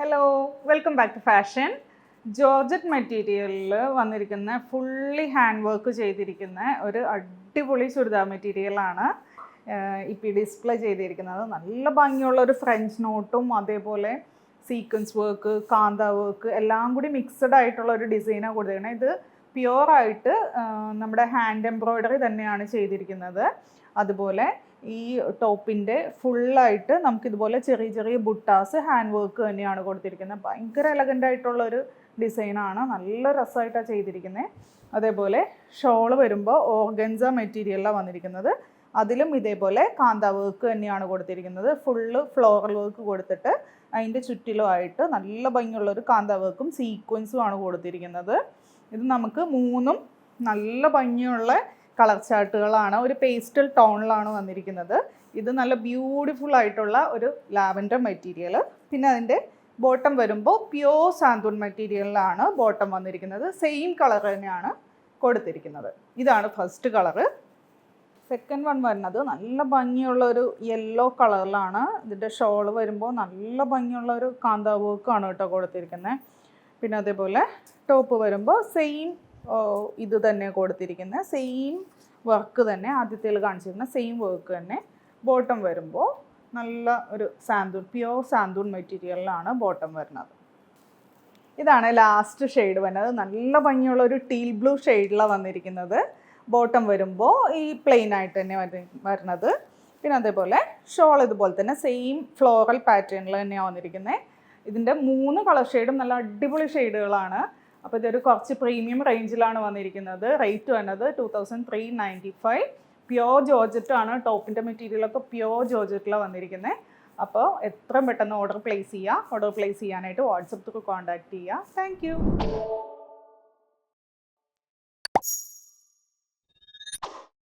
Hello, welcome back to fashion. Georgette മെറ്റീരിയലിൽ വന്നിരിക്കുന്ന fully hand work ചെയ്തിരിക്കുന്ന ഒരു അടിപൊളി ചുരിദാർ മെറ്റീരിയലാണ് ഇപ്പോൾ ഡിസ്പ്ലേ ചെയ്തിരിക്കുന്നത്. നല്ല ഭംഗിയുള്ള ഒരു ഫ്രഞ്ച് നോട്ടും അതേപോലെ സീക്വൻസ് വർക്ക്, കാന്ത വർക്ക് എല്ലാം കൂടി മിക്സഡ് ആയിട്ടുള്ള ഒരു ഡിസൈനാണ് കൊടുത്തിരിക്കുന്നത്. ഇത് പ്യുവറായിട്ട് നമ്മുടെ ഹാൻഡ് എംബ്രോയ്ഡറി തന്നെയാണ് ചെയ്തിരിക്കുന്നത്. അതുപോലെ ഈ ടോപ്പിൻ്റെ ഫുള്ളായിട്ട് നമുക്കിതുപോലെ ചെറിയ ചെറിയ ബുട്ടാസ് ഹാൻഡ് വർക്ക് തന്നെയാണ് കൊടുത്തിരിക്കുന്നത്. ഭയങ്കര എലഗൻ്റ് ആയിട്ടുള്ളൊരു ഡിസൈനാണ്, നല്ല രസമായിട്ടാണ് ചെയ്തിരിക്കുന്നത്. അതേപോലെ ഷോള് വരുമ്പോൾ ഓർഗൻസ മെറ്റീരിയലാണ് വന്നിരിക്കുന്നത്. അതിലും ഇതേപോലെ കാന്ത വർക്ക് തന്നെയാണ് കൊടുത്തിരിക്കുന്നത്. ഫുള്ള് ഫ്ലോറൽ വർക്ക് കൊടുത്തിട്ട് അതിൻ്റെ ചുറ്റിലുമായിട്ട് നല്ല ഭംഗിയുള്ളൊരു കാന്ത വർക്കും സീക്വൻസും ആണ് കൊടുത്തിരിക്കുന്നത്. ഇത് നമുക്ക് മൂന്നും നല്ല ഭംഗിയുള്ള കളർ ചാർട്ടുകളാണ്. ഒരു പേസ്റ്റൽ ടോണിലാണ് വന്നിരിക്കുന്നത്. ഇത് നല്ല ബ്യൂട്ടിഫുൾ ആയിട്ടുള്ള ഒരു ലാവൻഡർ മെറ്റീരിയൽ. പിന്നെ അതിൻ്റെ ബോട്ടം വരുമ്പോൾ പ്യോർ സാന്തൂൺ മെറ്റീരിയലിലാണ് ബോട്ടം വന്നിരിക്കുന്നത്. സെയിം കളർ തന്നെയാണ് കൊടുത്തിരിക്കുന്നത്. ഇതാണ് ഫസ്റ്റ് കളറ്. സെക്കൻഡ് വൺ വരുന്നത് നല്ല ഭംഗിയുള്ള ഒരു യെല്ലോ കളറിലാണ്. ഇതിൻ്റെ ഷോള് വരുമ്പോൾ നല്ല ഭംഗിയുള്ള ഒരു കാന്ത വർക്കാണ് കേട്ടോ കൊടുത്തിരിക്കുന്നത്. പിന്നെ അതേപോലെ ടോപ്പ് വരുമ്പോൾ സെയിം ഇത് തന്നെ കൊടുത്തിരിക്കുന്നത്, സെയിം വർക്ക് തന്നെ ആദ്യത്തേൽ കാണിച്ചിരുന്ന സെയിം വർക്ക് തന്നെ. ബോട്ടം വരുമ്പോൾ നല്ല ഒരു സാന്തൂൺ, പ്യോർ സാന്തൂൺ മെറ്റീരിയലിലാണ് ബോട്ടം വരുന്നത്. ഇതാണ് ലാസ്റ്റ് ഷെയ്ഡ് വരുന്നത്. നല്ല ഭംഗിയുള്ള ഒരു ടീൽ ബ്ലൂ ഷെയ്ഡിലാണ് വന്നിരിക്കുന്നത്. ബോട്ടം വരുമ്പോൾ ഈ പ്ലെയിൻ ആയിട്ട് തന്നെ വരുന്നത്. പിന്നെ അതേപോലെ ഷോൾ ഇതുപോലെ തന്നെ സെയിം ഫ്ലോറൽ പാറ്റേണിൽ തന്നെയാണ് വന്നിരിക്കുന്നത്. ഇതിൻ്റെ 3 കളർ ഷെയ്ഡും നല്ല അടിപൊളി ഷെയ്ഡുകളാണ്. അപ്പോൾ ഇതൊരു കുറച്ച് പ്രീമിയം റേഞ്ചിലാണ് വന്നിരിക്കുന്നത്. റേറ്റ് വരുന്നത് 2395. പ്യോർ ജോർജറ്റ് ആണ്. ടോപ്പിൻ്റെ മെറ്റീരിയലൊക്കെ പ്യോർ ജോർജറ്റിലാണ് വന്നിരിക്കുന്നത്. അപ്പോൾ എത്രയും പെട്ടെന്ന് ഓർഡർ പ്ലേസ് ചെയ്യാനായിട്ട് വാട്സപ്പ് ത്രൂ കോൺടാക്ട് ചെയ്യുക. Thank you.